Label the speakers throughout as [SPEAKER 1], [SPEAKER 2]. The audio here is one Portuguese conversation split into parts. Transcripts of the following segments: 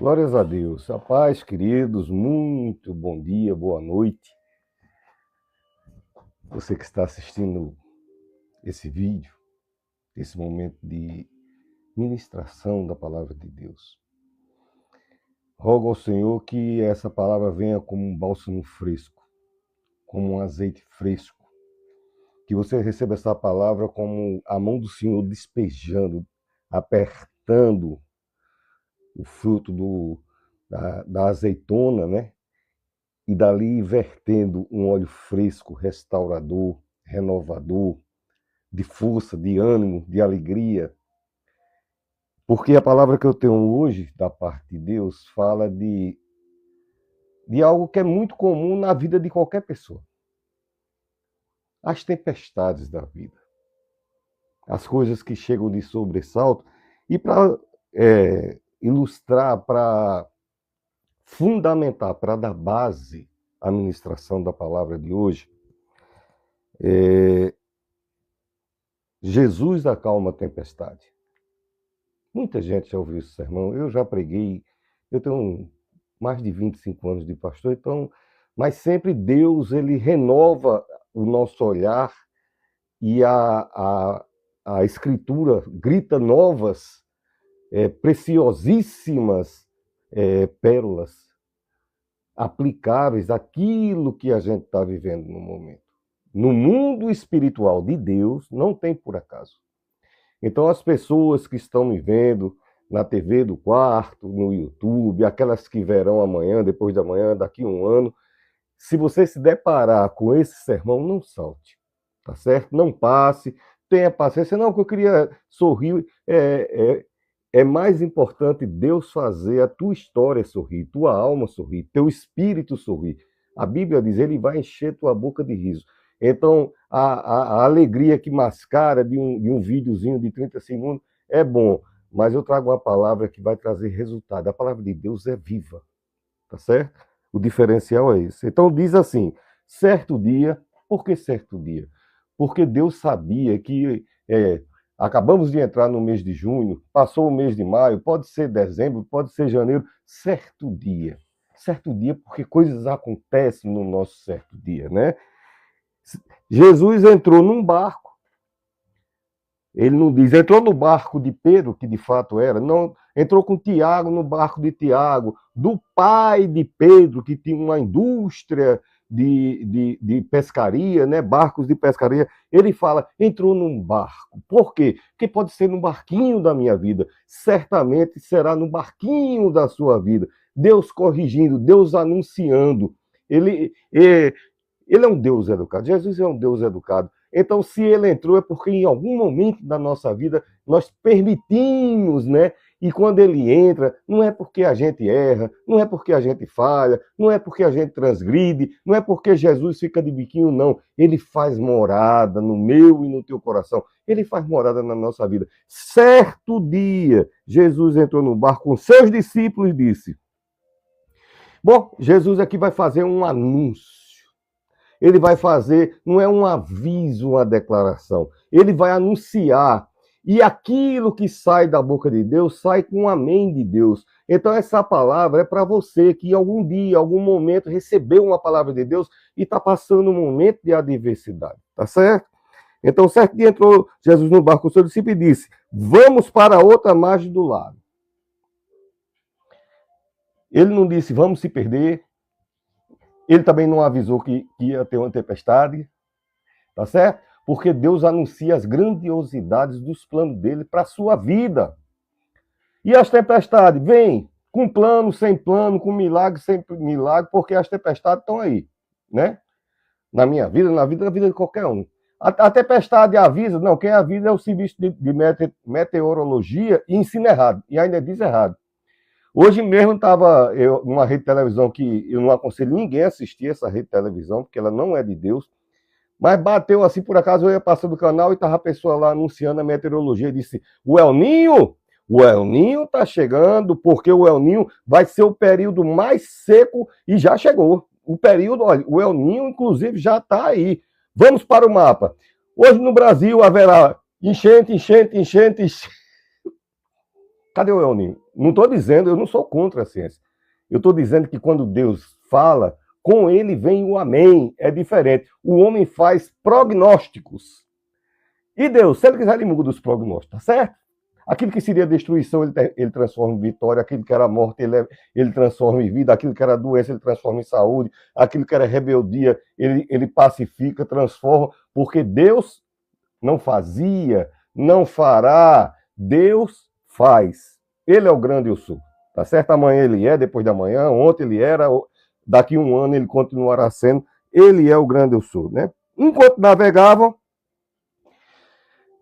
[SPEAKER 1] Glórias a Deus. A paz, queridos, muito bom dia, boa noite. Você que está assistindo esse vídeo, esse momento de ministração da palavra de Deus. Rogo ao Senhor que essa palavra venha como um bálsamo fresco, como um azeite fresco. Que você receba essa palavra como a mão do Senhor despejando, apertando o fruto da azeitona, né? E dali vertendo um óleo fresco, restaurador, renovador, de força, de ânimo, de alegria. Porque a palavra que eu tenho hoje, da parte de Deus, fala de algo que é muito comum na vida de qualquer pessoa. As tempestades da vida. As coisas que chegam de sobressalto. E para ilustrar, para fundamentar, para dar base à ministração da palavra de hoje, Jesus acalma a tempestade. Muita gente já ouviu esse sermão, eu já preguei, eu tenho mais de 25 anos de pastor, então, mas sempre Deus, ele renova o nosso olhar e a Escritura grita novas, preciosíssimas pérolas aplicáveis àquilo que a gente está vivendo no momento. No mundo espiritual de Deus, não tem por acaso. Então, as pessoas que estão me vendo na TV do quarto, no YouTube, aquelas que verão amanhã, depois de amanhã, daqui a um ano, se você se deparar com esse sermão, não salte, tá certo? Não passe, tenha paciência. Não, que eu queria sorrir. É mais importante Deus fazer a tua história sorrir, tua alma sorrir, teu espírito sorrir. A Bíblia diz, ele vai encher tua boca de riso. Então, a alegria que mascara de um videozinho de 30 segundos é bom, mas eu trago uma palavra que vai trazer resultado. A palavra de Deus é viva, tá certo? O diferencial é esse. Então, diz assim, certo dia, por que certo dia? Porque Deus sabia que acabamos de entrar no mês de junho, passou o mês de maio, pode ser dezembro, pode ser janeiro, certo dia. Certo dia, porque coisas acontecem no nosso certo dia, né? Jesus entrou num barco. Ele não diz, entrou no barco de Pedro, que de fato era, não, entrou com Tiago no barco de Tiago, do pai de Pedro, que tinha uma indústria de pescaria, né, barcos de pescaria. Ele fala, entrou num barco. Por quê? Porque pode ser no barquinho da minha vida, certamente será no barquinho da sua vida. Deus corrigindo, Deus anunciando. Ele é um Deus educado. Jesus é um Deus educado. Então, se ele entrou, é porque em algum momento da nossa vida nós permitimos, né? E quando ele entra, não é porque a gente erra, não é porque a gente falha, não é porque a gente transgride, não é porque Jesus fica de biquinho, não. Ele faz morada no meu e no teu coração. Ele faz morada na nossa vida. Certo dia, Jesus entrou no barco com seus discípulos e disse: bom, Jesus aqui vai fazer um anúncio. Ele vai fazer, não é um aviso, uma declaração. Ele vai anunciar. E aquilo que sai da boca de Deus, sai com um amém de Deus. Então essa palavra é para você que algum dia, algum momento, recebeu uma palavra de Deus e está passando um momento de adversidade. Tá certo? Então, certo dia entrou Jesus no barco com o seu discípulo e disse, vamos para a outra margem do lago. Ele não disse, vamos se perder. Ele também não avisou que ia ter uma tempestade, tá certo? Porque Deus anuncia as grandiosidades dos planos dele para a sua vida. E as tempestades? Vêm com plano, sem plano, com milagre, sem milagre, porque as tempestades estão aí, né? Na minha vida, na vida de qualquer um. A tempestade avisa, não, quem avisa é o serviço de meteorologia e ensina errado, e ainda diz errado. Hoje mesmo estava numa rede de televisão que eu não aconselho ninguém a assistir essa rede de televisão, porque ela não é de Deus, mas bateu assim, por acaso eu ia passando o canal e estava a pessoa lá anunciando a meteorologia e disse, o El Ninho está chegando, porque o El Ninho vai ser o período mais seco e já chegou. O período, olha, o El Ninho inclusive já está aí. Vamos para o mapa. Hoje no Brasil haverá enchente. Cadê o Elninho? Não estou dizendo, eu não sou contra a ciência. Eu estou dizendo que quando Deus fala, com ele vem o amém. É diferente. O homem faz prognósticos. E Deus, se ele quiser, ele muda os prognósticos, tá certo? Aquilo que seria destruição, ele transforma em vitória. Aquilo que era morte, ele transforma em vida. Aquilo que era doença, ele transforma em saúde. Aquilo que era rebeldia, ele pacifica, transforma. Porque Deus não fazia, não fará. Deus faz. Ele é o grande eu sou. Tá certo? Amanhã ele é, depois da manhã, ontem ele era, daqui um ano ele continuará sendo. Ele é o grande eu sou, né? Enquanto navegavam,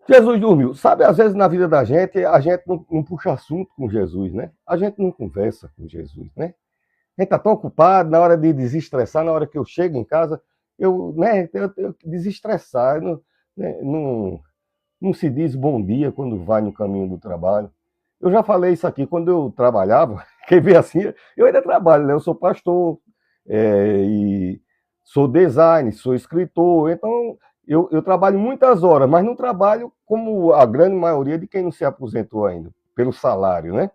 [SPEAKER 1] Jesus dormiu. Sabe, às vezes na vida da gente, a gente não puxa assunto com Jesus, né? A gente não conversa com Jesus, né? A gente está tão ocupado, na hora de desestressar, na hora que eu chego em casa, eu tenho que desestressar. Não se diz bom dia quando vai no caminho do trabalho. Eu já falei isso aqui, quando eu trabalhava, quem vê assim, eu ainda trabalho, né? Eu sou pastor, e sou designer, sou escritor, então eu trabalho muitas horas, mas não trabalho como a grande maioria de quem não se aposentou ainda, pelo salário, né?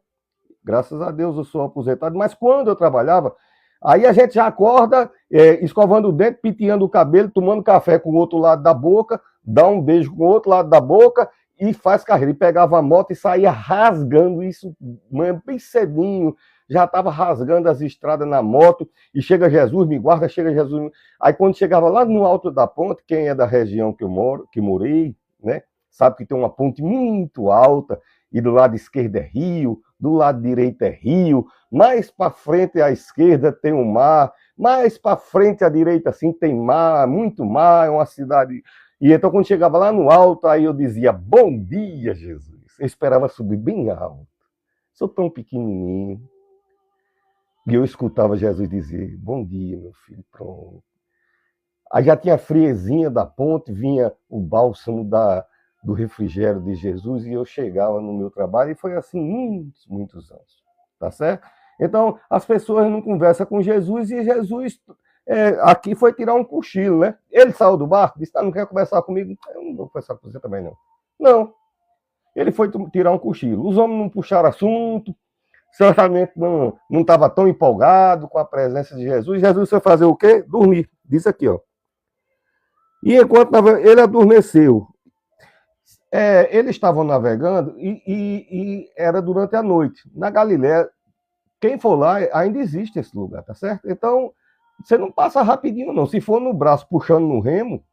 [SPEAKER 1] Graças a Deus eu sou aposentado, mas quando eu trabalhava, aí a gente já acorda escovando o dente, penteando o cabelo, tomando café com o outro lado da boca, dá um beijo com o outro lado da boca e faz carreira. E pegava a moto e saía rasgando isso, bem cedinho, já estava rasgando as estradas na moto, e chega Jesus, me guarda, chega Jesus. Aí quando chegava lá no alto da ponte, quem é da região que eu moro, que morei, né, sabe que tem uma ponte muito alta, e do lado esquerdo é rio, do lado direito é rio, mais para frente à esquerda tem o mar, mais para frente à direita assim tem mar, muito mar, é uma cidade. E então quando chegava lá no alto, aí eu dizia, bom dia, Jesus. Eu esperava subir bem alto. Sou tão pequenininho. E eu escutava Jesus dizer, bom dia, meu filho, pronto. Aí já tinha a friezinha da ponte, vinha o bálsamo do refrigério de Jesus, e eu chegava no meu trabalho, e foi assim muitos anos, tá certo? Então, as pessoas não conversam com Jesus, e Jesus aqui foi tirar um cochilo, né? Ele saiu do barco, disse, não quer conversar comigo? Eu não vou conversar com você também, não. Não, ele foi tirar um cochilo. Os homens não puxaram assunto, certamente não estava tão empolgado com a presença de Jesus. Jesus foi fazer o quê? Dormir. Diz aqui, ó. E enquanto ele adormeceu, eles estavam navegando e era durante a noite. Na Galiléia, quem for lá, ainda existe esse lugar, tá certo? Então, você não passa rapidinho, não. Se for no braço puxando no remo,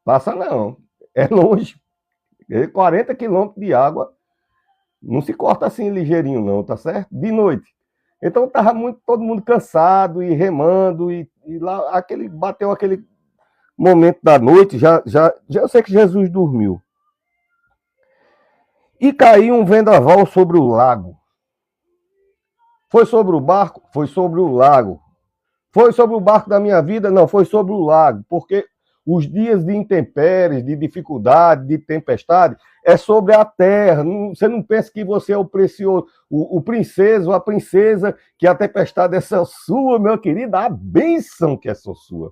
[SPEAKER 1] passa não. É longe. 40 quilômetros de água, não se corta assim ligeirinho, não, tá certo? De noite. Então, estava todo mundo cansado e remando, e lá bateu aquele momento da noite, já eu sei que Jesus dormiu. E caiu um vendaval sobre o lago. Foi sobre o barco? Foi sobre o lago. Foi sobre o barco da minha vida? Não, foi sobre o lago, porque os dias de intempéries, de dificuldade, de tempestade, é sobre a terra. Você não pensa que você é o precioso, o princeso, a princesa, que a tempestade é só sua, meu querido, a bênção que é só sua.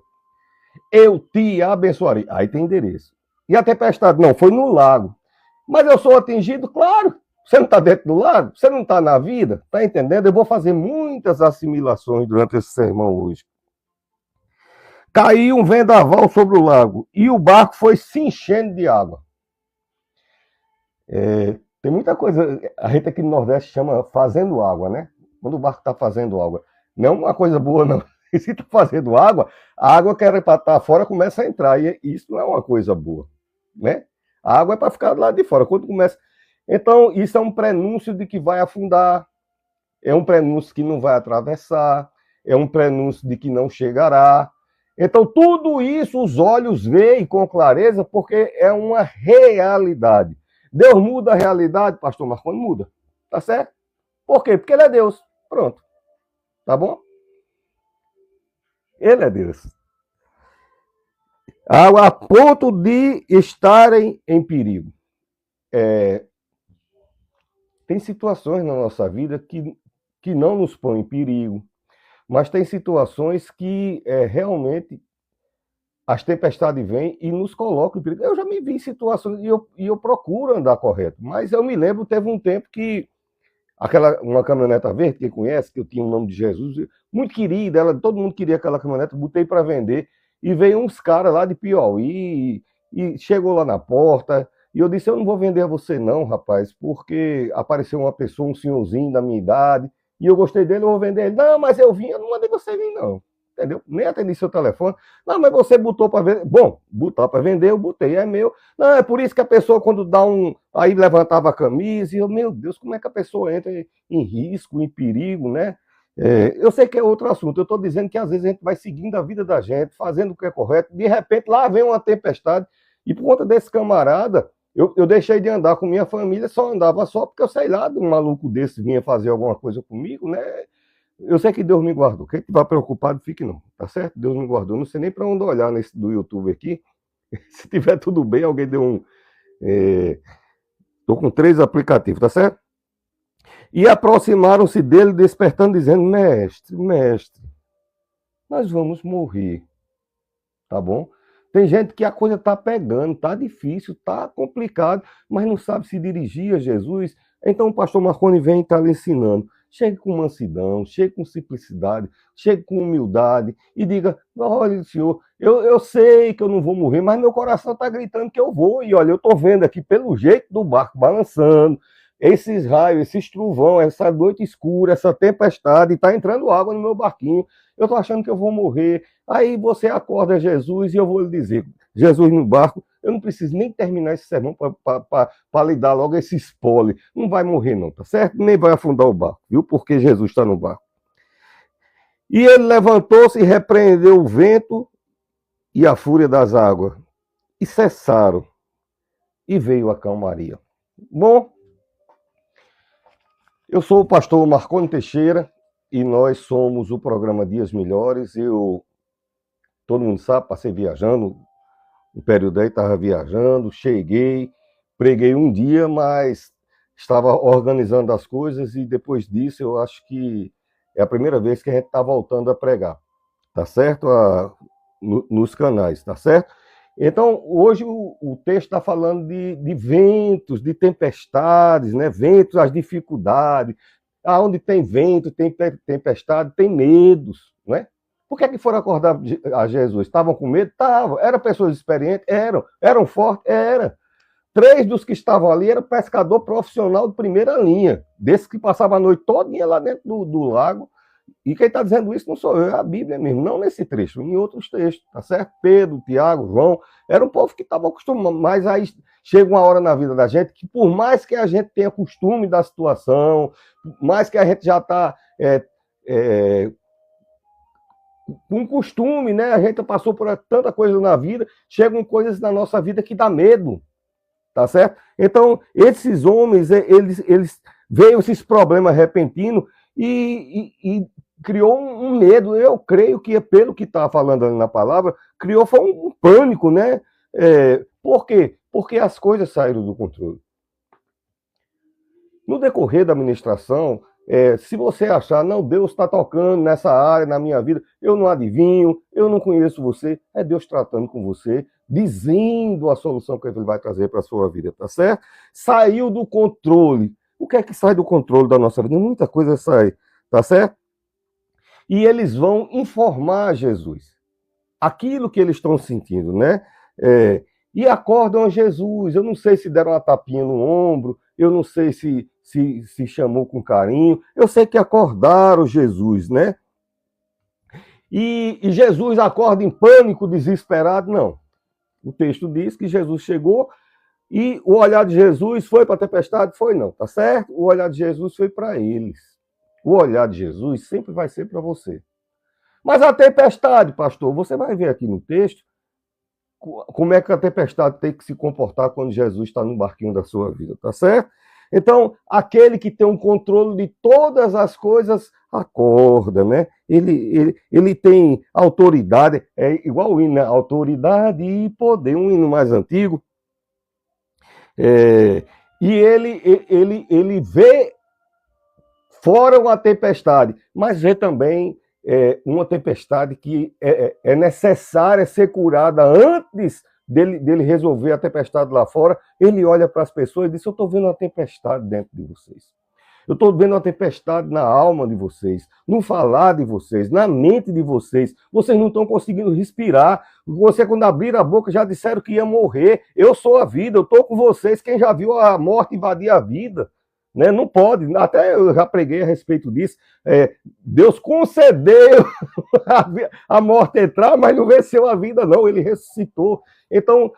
[SPEAKER 1] Eu te abençoarei. Aí tem endereço. E a tempestade? Não, foi no lago. Mas eu sou atingido? Claro. Você não está dentro do lago? Você não está na vida? Está entendendo? Eu vou fazer muitas assimilações durante esse sermão hoje. Caiu um vendaval sobre o lago e o barco foi se enchendo de água. Tem muita coisa, a gente aqui no Nordeste chama fazendo água, né? Quando o barco está fazendo água. Não é uma coisa boa, não. E se está fazendo água, a água que era para estar fora começa a entrar, e isso não é uma coisa boa, né? A água é para ficar do lado de fora. Quando começa... Então, isso é um prenúncio de que vai afundar, é um prenúncio que não vai atravessar, é um prenúncio de que não chegará. Então, tudo isso os olhos veem com clareza, porque é uma realidade. Deus muda a realidade, pastor Marconi? Muda. Tá certo? Por quê? Porque ele é Deus. Pronto. Tá bom? Ele é Deus. A ponto de estarem em perigo. Tem situações na nossa vida que não nos põem em perigo, mas tem situações que realmente as tempestades vêm e nos colocam em perigo. Eu já me vi em situações e eu procuro andar correto, mas eu me lembro, teve um tempo que uma caminhoneta verde, quem conhece, que eu tinha o nome de Jesus, muito querida, todo mundo queria aquela caminhoneta, botei para vender, e veio uns caras lá de Piauí, e chegou lá na porta, e eu disse, eu não vou vender a você não, rapaz, porque apareceu uma pessoa, um senhorzinho da minha idade, e eu gostei dele, eu vou vender ele. Não, mas eu vim, eu não mandei você vir não, entendeu? Nem atendi seu telefone. Não, mas você botou para vender. Bom, botar para vender, eu botei, é meu. Não, é por isso que a pessoa, quando dá um. Aí levantava a camisa e eu, meu Deus, como é que a pessoa entra em risco, em perigo, né? Eu sei que é outro assunto, eu estou dizendo que às vezes a gente vai seguindo a vida da gente, fazendo o que é correto, de repente lá vem uma tempestade, e por conta desse camarada, eu deixei de andar com minha família, só andava só porque eu sei lá, de um maluco desse vinha fazer alguma coisa comigo, né? Eu sei que Deus me guardou. Quem estiver preocupado, fique não. Tá certo? Deus me guardou. Não sei nem para onde olhar nesse do YouTube aqui. Se tiver tudo bem, alguém deu um. Estou com 3 aplicativos, tá certo? E aproximaram-se dele, despertando, dizendo: Mestre, mestre, nós vamos morrer. Tá bom? Tem gente que a coisa tá pegando, tá difícil, tá complicado, mas não sabe se dirigir a Jesus. Então o pastor Marconi vem e está lhe ensinando. Chegue com mansidão, chegue com simplicidade, chegue com humildade e diga: olha, senhor, eu sei que eu não vou morrer, mas meu coração está gritando que eu vou. E olha, eu estou vendo aqui pelo jeito do barco balançando, esses raios, esses trovão, essa noite escura, essa tempestade, está entrando água no meu barquinho. Eu estou achando que eu vou morrer. Aí você acorda Jesus e eu vou lhe dizer: Jesus no barco, eu não preciso nem terminar esse sermão para lhe dar logo esse spoiler. Não vai morrer não, tá certo? Nem vai afundar o barco, viu? Porque Jesus está no barco. E ele levantou-se e repreendeu o vento e a fúria das águas. E cessaram. E veio a calmaria. Bom, eu sou o pastor Marconi Teixeira e nós somos o programa Dias Melhores. Todo mundo sabe, passei viajando, um período aí estava viajando, cheguei, preguei um dia, mas estava organizando as coisas e depois disso eu acho que é a primeira vez que a gente está voltando a pregar, tá certo? Nos canais, tá certo? Então, hoje o texto está falando de ventos, de tempestades, né? Ventos, as dificuldades. Aonde tem vento, tem tempestade, tem medos, não é? Por que foram acordar a Jesus? Estavam com medo? Estavam. Eram pessoas experientes? Eram. Eram fortes? Era. 3 dos que estavam ali eram pescador profissional de primeira linha, desses que passavam a noite toda lá dentro do lago. E quem está dizendo isso não sou eu, é a Bíblia mesmo, não nesse trecho, em outros textos, tá certo? Pedro, Tiago, João, era um povo que estava acostumado, mas aí chega uma hora na vida da gente que por mais que a gente tenha costume da situação, mais que a gente já está com costume, né? A gente passou por tanta coisa na vida, chegam coisas na nossa vida que dá medo, tá certo? Então, esses homens, eles veio esses problemas repentinos e criou um medo. Eu creio que, pelo que está falando ali na palavra, foi um pânico, né? Por quê? Porque as coisas saíram do controle. No decorrer da administração, se você achar, não, Deus está tocando nessa área, na minha vida, eu não adivinho, eu não conheço você, é Deus tratando com você, dizendo a solução que ele vai trazer para a sua vida, tá certo? Saiu do controle. O que é que sai do controle da nossa vida? Muita coisa sai, tá certo? E eles vão informar Jesus aquilo que eles estão sentindo, né? E acordam a Jesus. Eu não sei se deram uma tapinha no ombro, eu não sei se chamou com carinho, eu sei que acordaram Jesus, né? E Jesus acorda em pânico, desesperado? Não. O texto diz que Jesus chegou e o olhar de Jesus foi para a tempestade? Foi não, tá certo? O olhar de Jesus foi para eles. O olhar de Jesus sempre vai ser para você. Mas a tempestade, pastor, você vai ver aqui no texto como é que a tempestade tem que se comportar quando Jesus está no barquinho da sua vida, tá certo? Então, aquele que tem um controle de todas as coisas, acorda, né? Ele tem autoridade, é igual o hino, né? Autoridade e poder, um hino mais antigo. E ele vê fora uma tempestade, mas vê também uma tempestade que é necessária ser curada antes dele resolver a tempestade lá fora. Ele olha para as pessoas e diz: eu estou vendo uma tempestade dentro de vocês. Eu estou vendo uma tempestade na alma de vocês, no falar de vocês, na mente de vocês. Vocês não estão conseguindo respirar. Você, quando abrir a boca, já disseram que ia morrer. Eu sou a vida, eu estou com vocês. Quem já viu a morte invadir a vida? Né? Não pode, até eu já preguei a respeito disso. Deus concedeu a morte entrar, mas não venceu a vida, não. Ele ressuscitou. Então,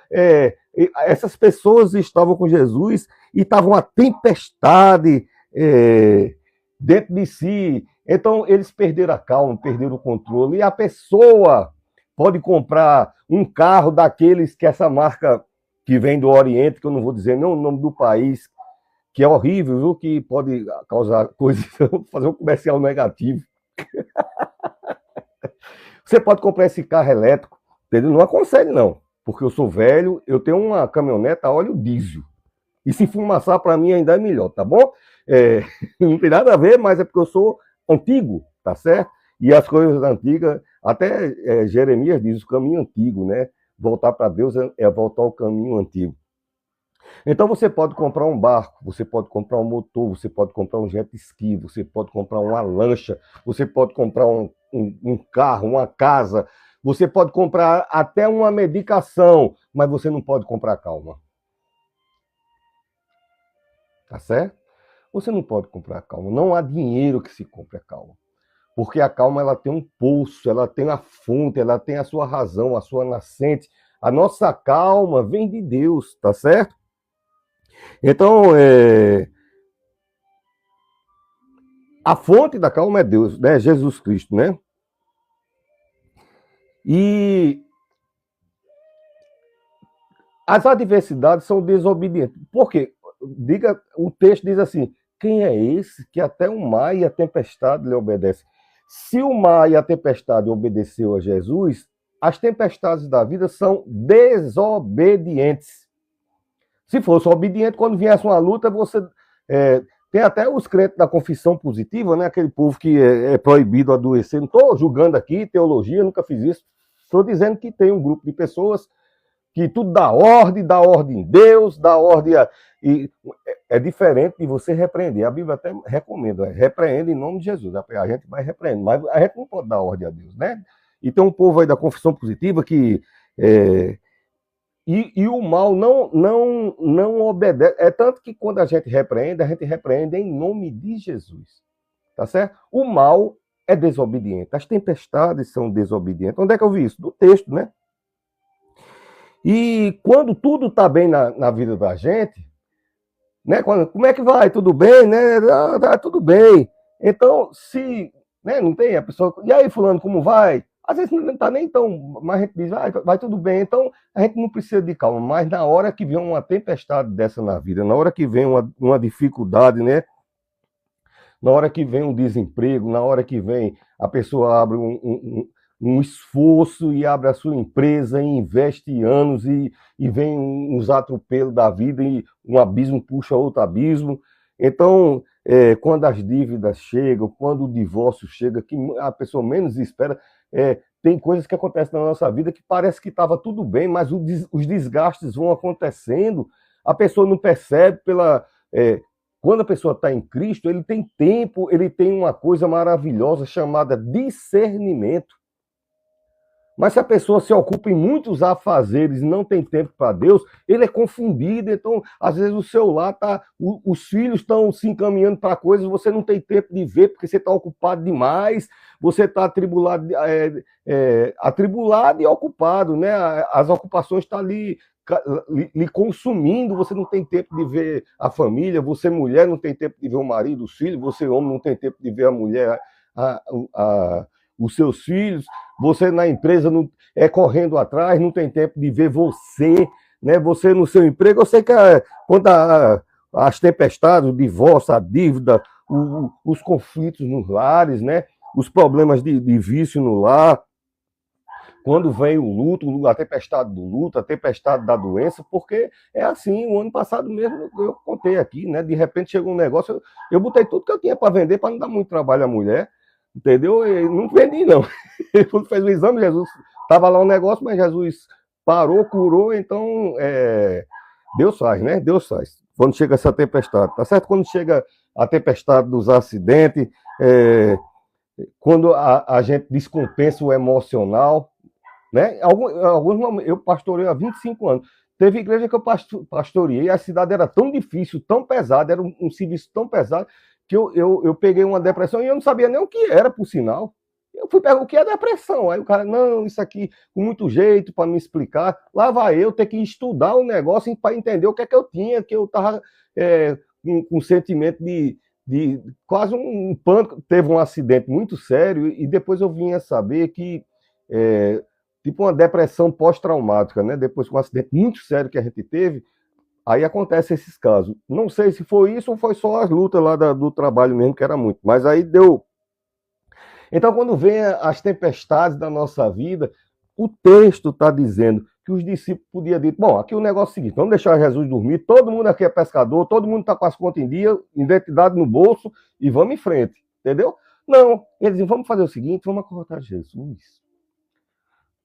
[SPEAKER 1] essas pessoas estavam com Jesus e estavam uma tempestade dentro de si. Então, eles perderam a calma, perderam o controle. E a pessoa pode comprar um carro daqueles que essa marca que vem do Oriente, que eu não vou dizer nem o nome do país, que é horrível, viu? Que pode causar coisas, fazer um comercial negativo. Você pode comprar esse carro elétrico, entendeu? Não aconselho, não, porque eu sou velho, eu tenho uma caminhoneta a óleo diesel. E se fumaçar, para mim, ainda é melhor, tá bom? Não tem nada a ver, mas é porque eu sou antigo, tá certo? E as coisas antigas, até Jeremias diz, o caminho antigo, né? Voltar para Deus é voltar ao caminho antigo. Então você pode comprar um barco, você pode comprar um motor, você pode comprar um jet ski, você pode comprar uma lancha, você pode comprar um carro, uma casa, você pode comprar até uma medicação, mas você não pode comprar calma. Tá certo? Você não pode comprar calma. Não há dinheiro que se compre a calma. Porque a calma ela tem um pulso, ela tem a fonte, ela tem a sua razão, a sua nascente. A nossa calma vem de Deus, tá certo? Então, a fonte da calma é Deus, né? Jesus Cristo, né? E as adversidades são desobedientes. Por quê? O texto diz assim: quem é esse que até o mar e a tempestade lhe obedecem? Se o mar e a tempestade obedeceu a Jesus, as tempestades da vida são desobedientes. Se fosse obediente, quando viesse uma luta, você... tem até os crentes da confissão positiva, né? Aquele povo que é proibido adoecer. Não estou julgando aqui teologia, nunca fiz isso. Estou dizendo que tem um grupo de pessoas que tudo dá ordem em Deus, dá ordem e é diferente de você repreender. A Bíblia até recomenda, repreende em nome de Jesus. A gente vai repreender, mas a gente não pode dar ordem a Deus, né? E tem um povo aí da confissão positiva que... E o mal não obedece. É tanto que quando a gente repreende em nome de Jesus. Tá certo? O mal é desobediente. As tempestades são desobedientes. Onde é que eu vi isso? Do texto, né? E quando tudo está bem na vida da gente, né? Como é que vai? Tudo bem, né? Tá tudo bem. Então, se... Né, não tem a pessoa... E aí, fulano, como vai? Às vezes não está nem tão... Mas a gente diz, vai tudo bem. Então, a gente não precisa de calma. Mas na hora que vem uma tempestade dessa na vida, na hora que vem uma dificuldade, né? Na hora que vem um desemprego, na hora que vem a pessoa abre um esforço e abre a sua empresa e investe anos e vem uns atropelos da vida e um abismo puxa outro abismo. Então, quando as dívidas chegam, quando o divórcio chega, que a pessoa menos espera, tem coisas que acontecem na nossa vida que parece que estava tudo bem, mas os desgastes vão acontecendo, a pessoa não percebe quando a pessoa está em Cristo, ele tem tempo, ele tem uma coisa maravilhosa chamada discernimento. Mas se a pessoa se ocupa em muitos afazeres e não tem tempo para Deus, ele é confundido. Então, às vezes, o seu lar os filhos estão se encaminhando para coisas, você não tem tempo de ver, porque você está ocupado demais, você está atribulado e ocupado, né? As ocupações estão lhe consumindo, você não tem tempo de ver a família, você, mulher, não tem tempo de ver o marido, os filhos, você, homem, não tem tempo de ver a mulher, os seus filhos, você na empresa correndo atrás, não tem tempo de ver você, né? Você no seu emprego, eu sei que quando as tempestades, o divórcio, a dívida, os conflitos nos lares, né? Os problemas de vício no lar, quando vem o luto, a tempestade do luto, a tempestade da doença, porque é assim, o ano passado mesmo eu contei aqui, né? De repente chegou um negócio, eu botei tudo que eu tinha para vender para não dar muito trabalho à mulher, entendeu? E não vendi, não. Quando fez o exame, Jesus estava lá um negócio, mas Jesus parou, curou, então Deus faz, né? Deus faz. quando chega essa tempestade, tá certo? Quando chega a tempestade dos acidentes, quando a gente descompensa o emocional, né? Alguns momentos, eu pastorei há 25 anos. Teve igreja que eu pastoreei, a cidade era tão difícil, tão pesada, era um serviço tão pesado, que eu peguei uma depressão e eu não sabia nem o que era, por sinal. Eu fui perguntar o que é depressão. Aí o cara, não, isso aqui, com muito jeito para me explicar. Lá vai eu ter que estudar o negócio para entender o que é que eu tinha, que eu estava com um sentimento de quase um pânico. Teve um acidente muito sério e depois eu vim a saber que tipo uma depressão pós-traumática, né? Depois de um acidente muito sério que a gente teve, aí acontece esses casos. Não sei se foi isso ou foi só as lutas lá do trabalho mesmo, que era muito. Mas aí deu. Então, quando vem as tempestades da nossa vida, o texto está dizendo que os discípulos podiam dizer, bom, aqui o negócio é o seguinte, vamos deixar Jesus dormir, todo mundo aqui é pescador, todo mundo está com as contas em dia, identidade no bolso, e vamos em frente, entendeu? Não, eles dizem, vamos fazer o seguinte, vamos acordar Jesus.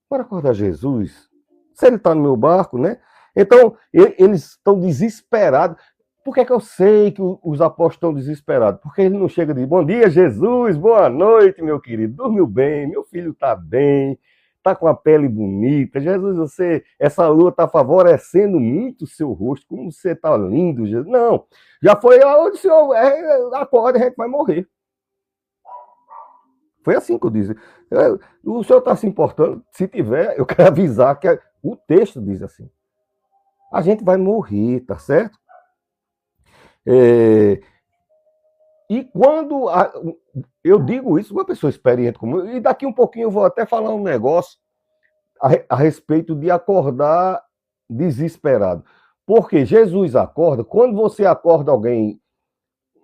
[SPEAKER 1] Bora acordar Jesus. Se ele está no meu barco, né? Então, eles estão desesperados. Por que eu sei que os apóstolos estão desesperados? Porque ele não chega e diz, bom dia, Jesus, boa noite, meu querido, dormiu bem, meu filho está bem, está com a pele bonita, Jesus, essa lua está favorecendo muito o seu rosto, como você está lindo, Jesus. Não, já foi aonde o senhor acorda, a gente vai morrer. Foi assim que eu disse. O senhor está se importando? Se tiver, eu quero avisar que o texto diz assim. A gente vai morrer, tá certo? E quando eu digo isso, uma pessoa experiente como eu, e daqui um pouquinho eu vou até falar um negócio a respeito de acordar desesperado. Porque Jesus acorda, quando você acorda alguém,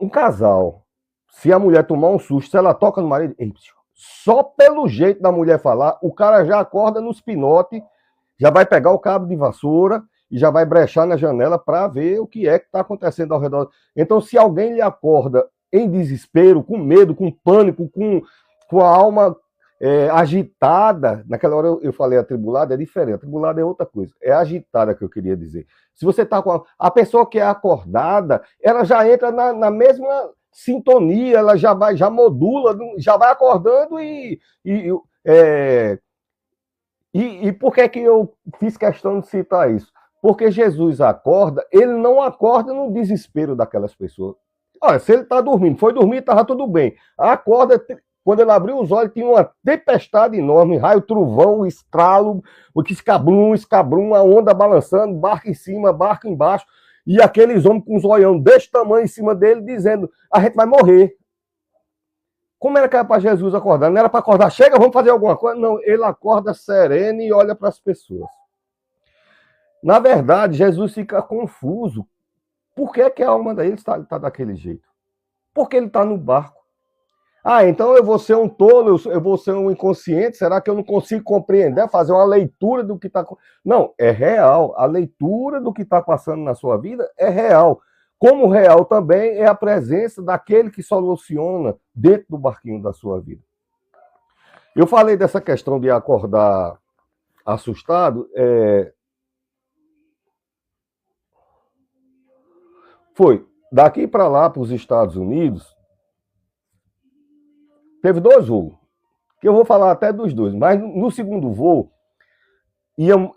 [SPEAKER 1] um casal, se a mulher tomar um susto, se ela toca no marido, só pelo jeito da mulher falar, o cara já acorda nos pinotes, já vai pegar o cabo de vassoura e já vai brechar na janela para ver o que é que está acontecendo ao redor. Então, se alguém lhe acorda em desespero, com medo, com pânico, com a alma agitada, naquela hora eu falei atribulada, é diferente, atribulada é outra coisa, é agitada que eu queria dizer. Se você está com a pessoa que é acordada, ela já entra na mesma sintonia, ela já modula, já vai acordando e por que eu fiz questão de citar isso? Porque Jesus acorda, ele não acorda no desespero daquelas pessoas. Olha, se ele está dormindo, foi dormir, estava tudo bem. Acorda, quando ele abriu os olhos, tinha uma tempestade enorme, raio, trovão, estralo, o que escabrum, a onda balançando, barco em cima, barco embaixo, e aqueles homens com os olhão desse tamanho em cima dele, dizendo, a gente vai morrer. Como era que era para Jesus acordar? Não era para acordar, chega, vamos fazer alguma coisa? Não, ele acorda sereno e olha para as pessoas. Na verdade, Jesus fica confuso. Por que a alma dele está daquele jeito? Porque ele está no barco. Então eu vou ser um tolo, eu vou ser um inconsciente? Será que eu não consigo compreender, fazer uma leitura do que está... Não, é real. A leitura do que está passando na sua vida é real. Como real também é a presença daquele que soluciona dentro do barquinho da sua vida. Eu falei dessa questão de acordar assustado. Foi daqui para lá, para os Estados Unidos, teve 2 voos, que eu vou falar até dos 2, mas no segundo voo, iam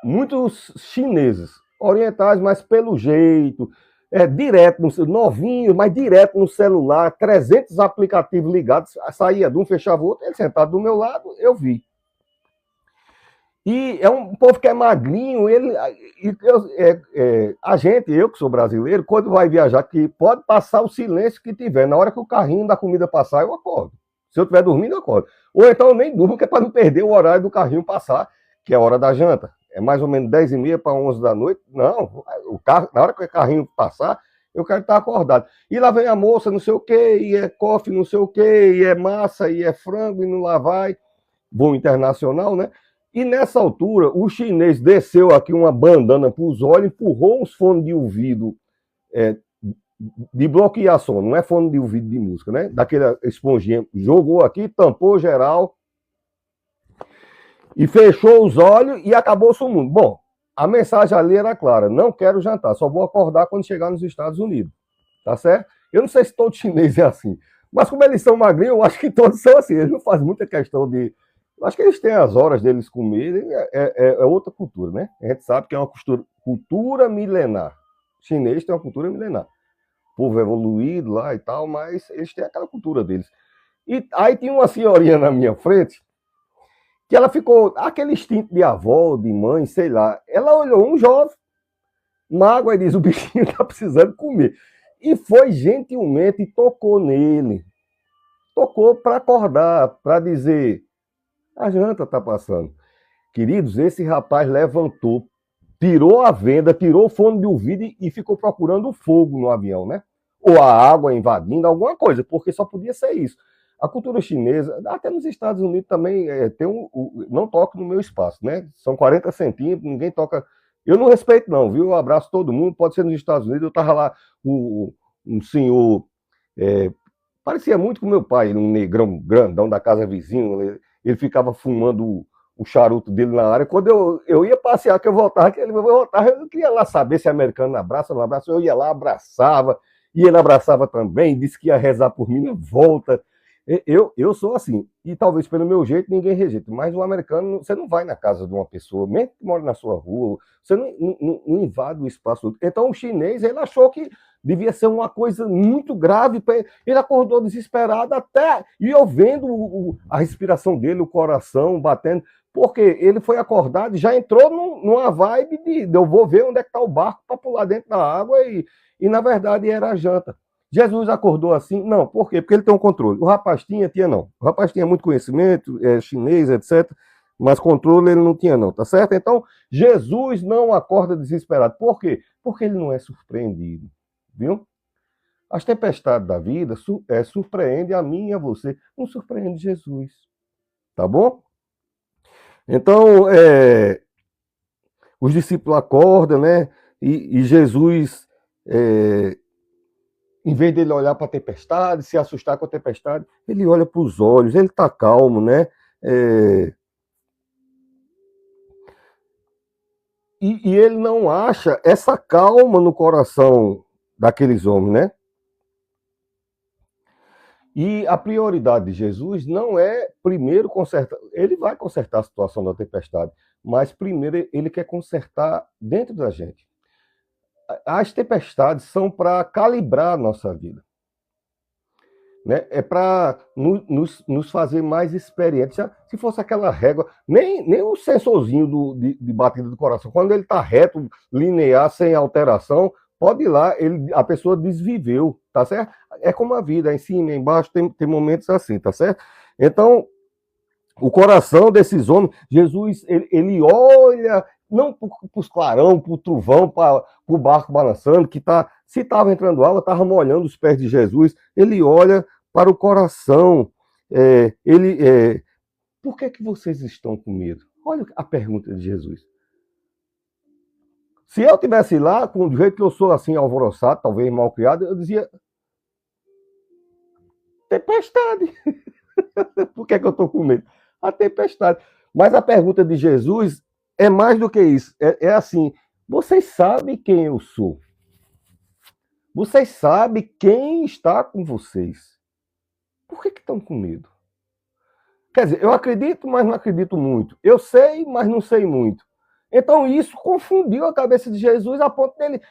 [SPEAKER 1] muitos chineses, orientais, mas pelo jeito, direto, novinho, mas direto no celular, 300 aplicativos ligados, saía de um, fechava o outro, ele sentado do meu lado, eu vi. E é um povo que é magrinho, eu que sou brasileiro, quando vai viajar, que pode passar o silêncio que tiver, na hora que o carrinho da comida passar, eu acordo. Se eu estiver dormindo, eu acordo. Ou então eu nem durmo, que é para não perder o horário do carrinho passar, que é a hora da janta. É mais ou menos 10h30 para 11 da noite. Não, na hora que o carrinho passar, eu quero estar acordado. E lá vem a moça, não sei o quê, e é coffee, não sei o quê, e é massa, e é frango, e não lá vai. Voo internacional, né? E nessa altura, o chinês desceu aqui uma bandana para os olhos, empurrou uns fones de ouvido de bloquear som, não é fone de ouvido de música, né? Daquela esponjinha, jogou aqui, tampou geral e fechou os olhos e acabou-se o mundo. Bom, a mensagem ali era clara: não quero jantar, só vou acordar quando chegar nos Estados Unidos. Tá certo? Eu não sei se todo chinês é assim, mas como eles são magrinhos, eu acho que todos são assim. Eles não fazem muita questão de. Eu acho que eles têm as horas deles comerem, é outra cultura, né? A gente sabe que é uma cultura milenar. O chinês tem uma cultura milenar. O povo evoluído lá e tal, mas eles têm aquela cultura deles. E aí tinha uma senhorinha na minha frente que ela ficou, aquele instinto de avó, de mãe, sei lá. Ela olhou um jovem, magro, e diz: o bichinho tá precisando comer. E foi gentilmente e tocou nele. Tocou para acordar, para dizer: a janta está passando. Queridos, esse rapaz levantou, tirou a venda, tirou o fone de ouvido e ficou procurando o fogo no avião, né? Ou a água invadindo, alguma coisa, porque só podia ser isso. A cultura chinesa, até nos Estados Unidos também, tem não toque no meu espaço, né? São 40 centímetros, ninguém toca. Eu não respeito, não, viu? Eu abraço todo mundo, pode ser nos Estados Unidos. Eu estava lá, um senhor, é, parecia muito com meu pai, um negrão grandão da casa vizinho. Ele ficava fumando o charuto dele na área. Quando eu ia passear, que eu voltava, eu não queria lá saber se americano abraça ou não abraça. Eu ia lá, abraçava, e ele abraçava também, disse que ia rezar por mim na volta. Eu sou assim, e talvez pelo meu jeito ninguém rejeite, mas o americano, você não vai na casa de uma pessoa, mesmo que mora na sua rua, você não invade o espaço. Então o chinês, ele achou que devia ser uma coisa muito grave, ele acordou desesperado até, e eu vendo a respiração dele, o coração batendo, porque ele foi acordado e já entrou numa vibe de eu vou ver onde é que está o barco para pular dentro da água, e na verdade era a janta. Jesus acordou assim? Não. Por quê? Porque ele tem um controle. O rapaz tinha não. O rapaz tinha muito conhecimento, chinês, etc., mas controle ele não tinha não, tá certo? Então, Jesus não acorda desesperado. Por quê? Porque ele não é surpreendido, viu? As tempestades da vida surpreendem a mim e a você. Não surpreende Jesus, tá bom? Então, os discípulos acordam, né? E Jesus... em vez dele olhar para a tempestade, se assustar com a tempestade, ele olha para os olhos, ele está calmo, né? E ele não acha essa calma no coração daqueles homens, né? E a prioridade de Jesus não é primeiro consertar, ele vai consertar a situação da tempestade, mas primeiro ele quer consertar dentro da gente. As tempestades são para calibrar a nossa vida. Né? É para nos fazer mais experientes. Se fosse aquela régua, nem o sensorzinho de batida do coração, quando ele está reto, linear, sem alteração, pode ir lá, a pessoa desviveu, tá certo? É como a vida, em cima, embaixo, tem momentos assim, tá certo? Então, o coração desses homens, Jesus, ele olha, não para os clarão, para o trovão, para o barco balançando, que se estava entrando água, estava molhando os pés de Jesus, ele olha para o coração. Por que vocês estão com medo? Olha a pergunta de Jesus. Se eu tivesse lá, do jeito que eu sou assim, alvoroçado, talvez mal criado, eu dizia: tempestade. Por que eu estou com medo? A tempestade. Mas a pergunta de Jesus é mais do que isso. É assim: vocês sabem quem eu sou? Vocês sabem quem está com vocês? Por que estão com medo? Quer dizer, eu acredito, mas não acredito muito. Eu sei, mas não sei muito. Então isso confundiu a cabeça de Jesus a ponto dele.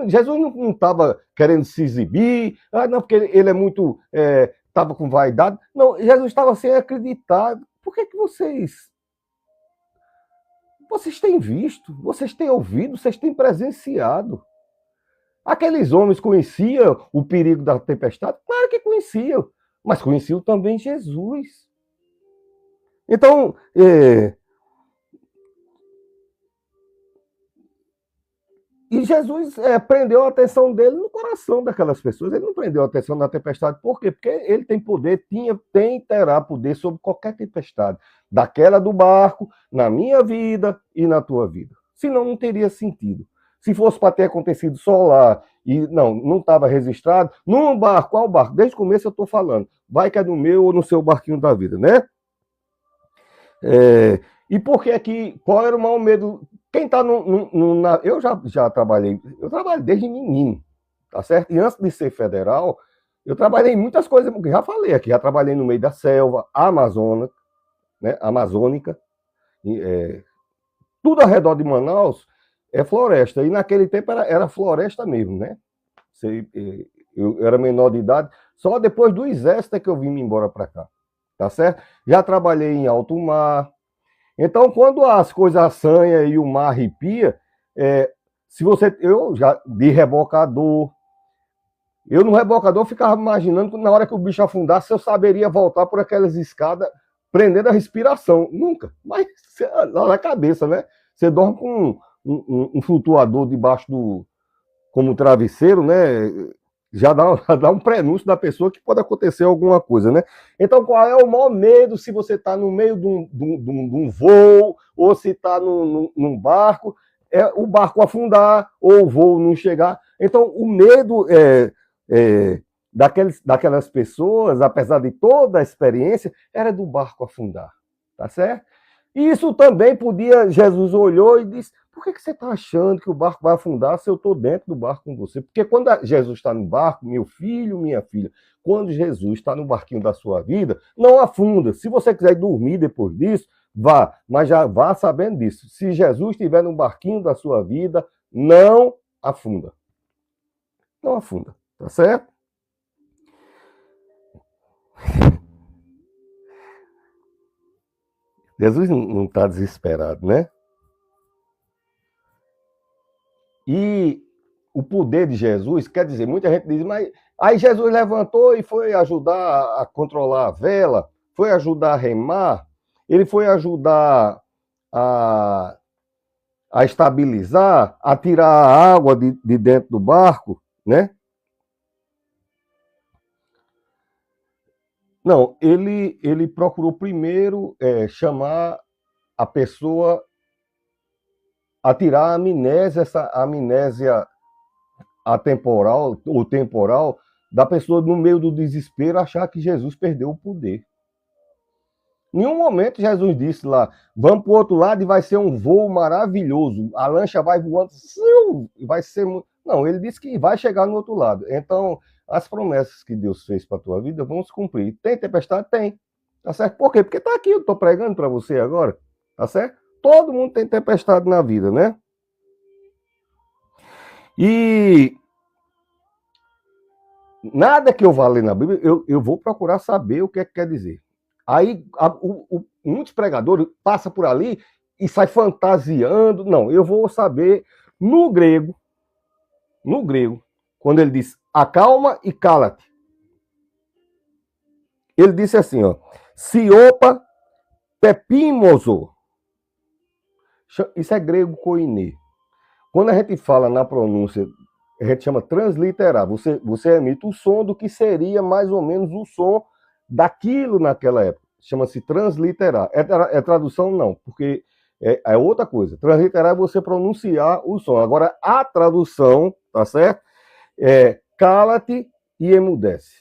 [SPEAKER 1] Jesus não estava querendo se exibir, não, porque ele é muito. Estava com vaidade. Não, Jesus estava sem acreditar. Por que vocês têm visto, vocês têm ouvido, vocês têm presenciado? Aqueles homens conheciam o perigo da tempestade? Claro que conheciam, mas conheciam também Jesus. Então, e Jesus prendeu a atenção dele no coração daquelas pessoas. Ele não prendeu a atenção na tempestade. Por quê? Porque ele tem poder, terá poder sobre qualquer tempestade. Daquela do barco, na minha vida e na tua vida. Senão não teria sentido. Se fosse para ter acontecido só lá e não estava registrado, num barco, qual barco? Desde o começo eu estou falando. Vai que é no meu ou no seu barquinho da vida, né? E por que que, qual era o maior medo? Quem está eu já trabalhei, eu trabalho desde menino, tá certo? E antes de ser federal, eu trabalhei em muitas coisas, já falei aqui, já trabalhei no meio da selva, amazônica, né, amazônica, tudo ao redor de Manaus é floresta, e naquele tempo era floresta mesmo, né? Eu era menor de idade, só depois do exército é que eu vim embora para cá, tá certo? Já trabalhei em alto mar. Então, quando as coisas assanham e o mar arrepia, eu já de rebocador, eu no rebocador ficava imaginando que na hora que o bicho afundasse, eu saberia voltar por aquelas escadas, prendendo a respiração. Nunca. Mas lá na cabeça, né? Você dorme com um flutuador debaixo como travesseiro, né? Já dá um prenúncio da pessoa que pode acontecer alguma coisa, né? Então, qual é o maior medo se você está no meio de um voo, ou se está num barco, é o barco afundar, ou o voo não chegar. Então, o medo daquelas pessoas, apesar de toda a experiência, era do barco afundar, tá certo? E isso também podia, Jesus olhou e disse, por que você está achando que o barco vai afundar se eu estou dentro do barco com você? Porque quando Jesus está no barco, meu filho, minha filha, quando Jesus está no barquinho da sua vida, não afunda. Se você quiser dormir depois disso, vá, mas já vá sabendo disso. Se Jesus estiver no barquinho da sua vida, não afunda. Não afunda, tá certo? Jesus não está desesperado, né? E o poder de Jesus, quer dizer, muita gente diz, mas aí Jesus levantou e foi ajudar a controlar a vela, foi ajudar a remar, ele foi ajudar a, a estabilizar, a tirar a água de dentro do barco, né? Não, ele procurou primeiro chamar a pessoa a tirar a amnésia, essa amnésia atemporal ou temporal, da pessoa no meio do desespero achar que Jesus perdeu o poder. Em nenhum momento Jesus disse lá, vamos para o outro lado e vai ser um voo maravilhoso, a lancha vai voando, vai ser muito... Não, ele disse que vai chegar no outro lado. Então, as promessas que Deus fez para a tua vida vão se cumprir. Tem tempestade? Tem. Tá certo? Por quê? Porque está aqui, eu estou pregando para você agora. Tá certo? Todo mundo tem tempestade na vida, né? E nada que eu vá ler na Bíblia, eu vou procurar saber o que é que quer dizer. Aí muitos pregadores passam por ali e sai fantasiando. Não, eu vou saber no grego, quando ele diz acalma e cala-te. Ele disse assim, ó, siopa pepimoso. Isso é grego koiné. Quando a gente fala na pronúncia, a gente chama transliterar. Você emite o som do que seria mais ou menos o som daquilo naquela época. Chama-se transliterar. É tradução? Não, porque é outra coisa. Transliterar é você pronunciar o som. Agora, a tradução, tá certo? Cala-te e emudece.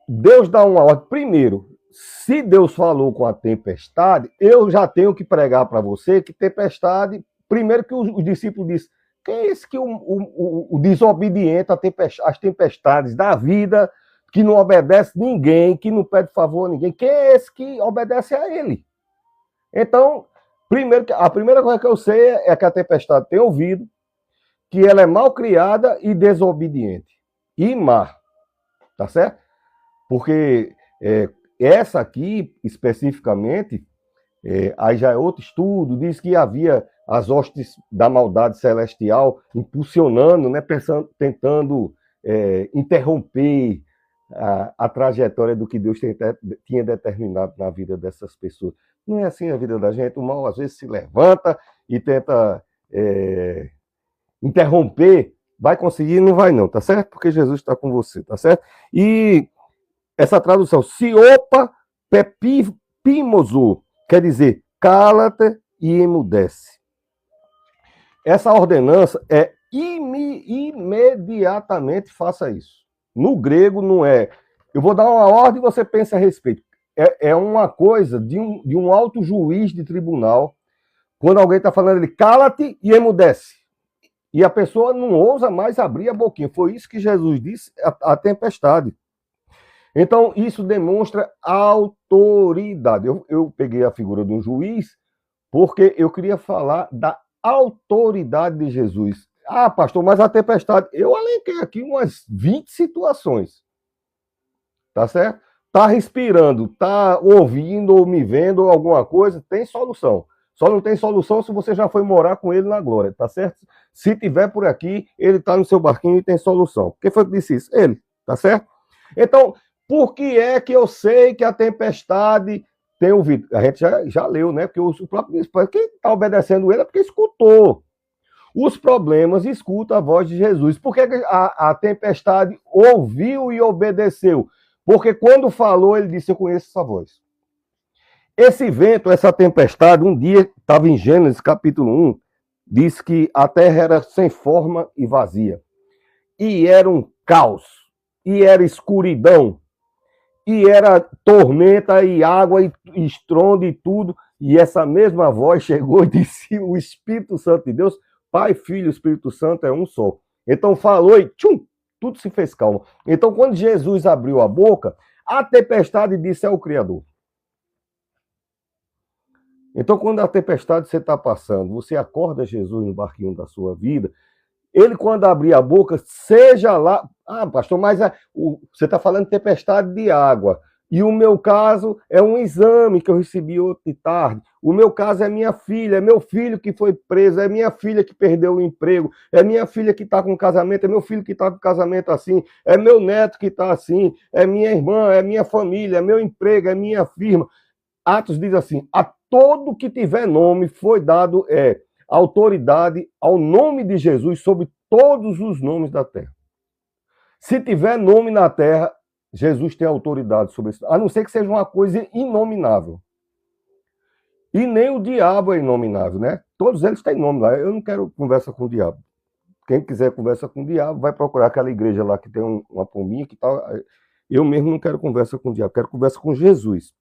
[SPEAKER 1] Deus dá uma ordem. Primeiro, se Deus falou com a tempestade, eu já tenho que pregar para você que tempestade... Primeiro que os discípulos disseram, quem é esse que o desobediente às tempestades da vida, que não obedece ninguém, que não pede favor a ninguém, quem é esse que obedece a ele? Então, a primeira coisa que eu sei é que a tempestade tem ouvido, que ela é mal criada e desobediente. E má, tá certo? Porque essa aqui, especificamente, aí já é outro estudo, diz que havia as hostes da maldade celestial impulsionando, né, tentando interromper a trajetória do que Deus tinha determinado na vida dessas pessoas. Não é assim a vida da gente, o mal às vezes se levanta e tenta interromper, vai conseguir, não vai não, tá certo? Porque Jesus está com você, tá certo? E essa tradução, siopa pepimoso, quer dizer, cala-te e emudece. Essa ordenança é imediatamente faça isso. No grego não é, eu vou dar uma ordem e você pensa a respeito. é uma coisa de um alto juiz de tribunal, quando alguém está falando, ele cala-te e emudece. E a pessoa não ousa mais abrir a boquinha. Foi isso que Jesus disse à tempestade. Então, isso demonstra autoridade. Eu peguei a figura de um juiz porque eu queria falar da autoridade de Jesus. Ah, pastor, mas a tempestade... Eu alenquei aqui umas 20 situações. Tá certo? Tá respirando, tá ouvindo ou me vendo alguma coisa, tem solução. Só não tem solução se você já foi morar com ele na glória, tá certo? Se tiver por aqui, ele tá no seu barquinho e tem solução. Quem foi que disse isso? Ele, tá certo? Então, por que é que eu sei que a tempestade tem ouvido? A gente já leu, né? Porque o próprio quem está obedecendo ele é porque escutou. Os problemas escutam a voz de Jesus. Por que a tempestade ouviu e obedeceu? Porque quando falou, ele disse, eu conheço essa voz. Esse vento, essa tempestade, um dia, estava em Gênesis capítulo 1, diz que a terra era sem forma e vazia. E era um caos. E era escuridão. E era tormenta e água e estrondo e tudo. E essa mesma voz chegou e disse, o Espírito Santo de Deus, Pai, Filho e Espírito Santo é um só. Então falou e tchum, tudo se fez calmo. Então quando Jesus abriu a boca, a tempestade disse é o Criador. Então quando a tempestade você está passando, você acorda Jesus no barquinho da sua vida, ele quando abrir a boca, seja lá... Ah, pastor, mas você está falando de tempestade de água. E o meu caso é um exame que eu recebi ontem de tarde. O meu caso é minha filha, é meu filho que foi preso, é minha filha que perdeu o emprego, é minha filha que está com casamento, é meu filho que está com casamento assim, é meu neto que está assim, é minha irmã, é minha família, é meu emprego, é minha firma. Atos diz assim, a todo que tiver nome foi dado autoridade ao nome de Jesus sobre todos os nomes da terra. Se tiver nome na terra, Jesus tem autoridade sobre isso, a não ser que seja uma coisa inominável. E nem o diabo é inominável, né? Todos eles têm nome lá. Eu não quero conversa com o diabo. Quem quiser conversa com o diabo, vai procurar aquela igreja lá que tem uma pombinha que tal. Eu mesmo não quero conversa com o diabo, quero conversa com Jesus.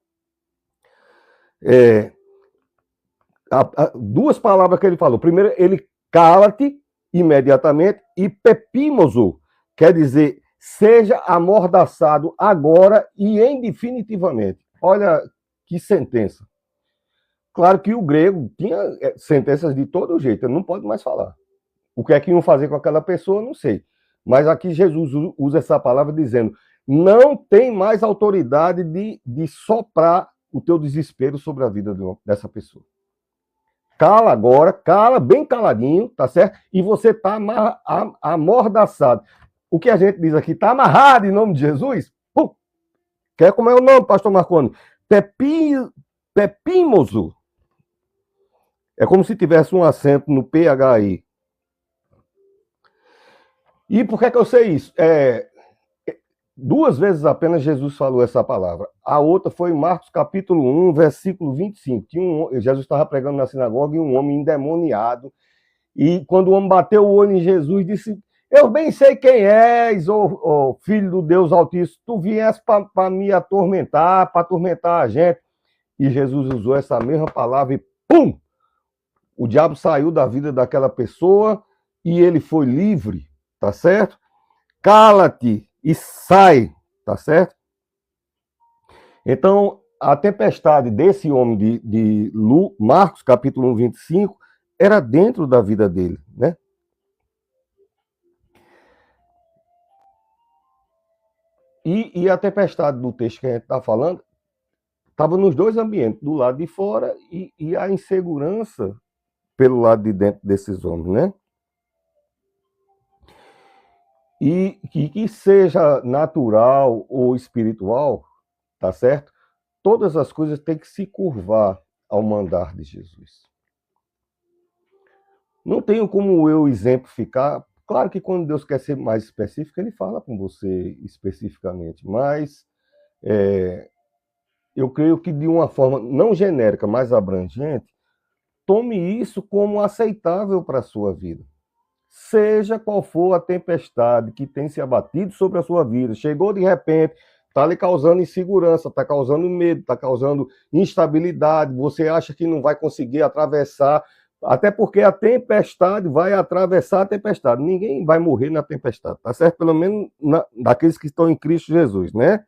[SPEAKER 1] Duas palavras que ele falou. Primeiro, ele cala-te imediatamente e pepimoso, quer dizer, seja amordaçado agora e indefinitivamente. Olha que sentença. Claro que o grego tinha sentenças de todo jeito, ele não pode mais falar. O que é que iam fazer com aquela pessoa, não sei. Mas aqui Jesus usa essa palavra dizendo, não tem mais autoridade de soprar o teu desespero sobre a vida dessa pessoa. Cala agora, cala bem caladinho, tá certo? E você tá amordaçado. O que a gente diz aqui, tá amarrado em nome de Jesus? Pum. Quer como é o nome, pastor Marconi? Pepimoso. É como se tivesse um acento no PHI. E por que eu sei isso? Duas vezes apenas Jesus falou essa palavra. A outra foi em Marcos capítulo 1, versículo 25. Jesus estava pregando na sinagoga e um homem endemoniado. E quando o homem bateu o olho em Jesus, disse, eu bem sei quem és, ô filho do Deus Altíssimo. Tu vieste para me atormentar, para atormentar a gente. E Jesus usou essa mesma palavra e pum! O diabo saiu da vida daquela pessoa e ele foi livre, tá certo? Cala-te e sai, tá certo? Então, a tempestade desse homem de Marcos, capítulo 1, 25, era dentro da vida dele, né? E a tempestade do texto que a gente está falando estava nos dois ambientes, do lado de fora e a insegurança pelo lado de dentro desses homens, né? E que seja natural ou espiritual, tá certo? Todas as coisas têm que se curvar ao mandar de Jesus. Não tenho como eu exemplificar. Claro que quando Deus quer ser mais específico, ele fala com você especificamente, mas eu creio que de uma forma não genérica, mas abrangente, tome isso como aceitável para a sua vida. Seja qual for a tempestade que tem se abatido sobre a sua vida, chegou de repente, está lhe causando insegurança, está causando medo, está causando instabilidade, você acha que não vai conseguir atravessar, até porque a tempestade vai atravessar a tempestade. Ninguém vai morrer na tempestade, tá certo? Pelo menos daqueles que estão em Cristo Jesus, né?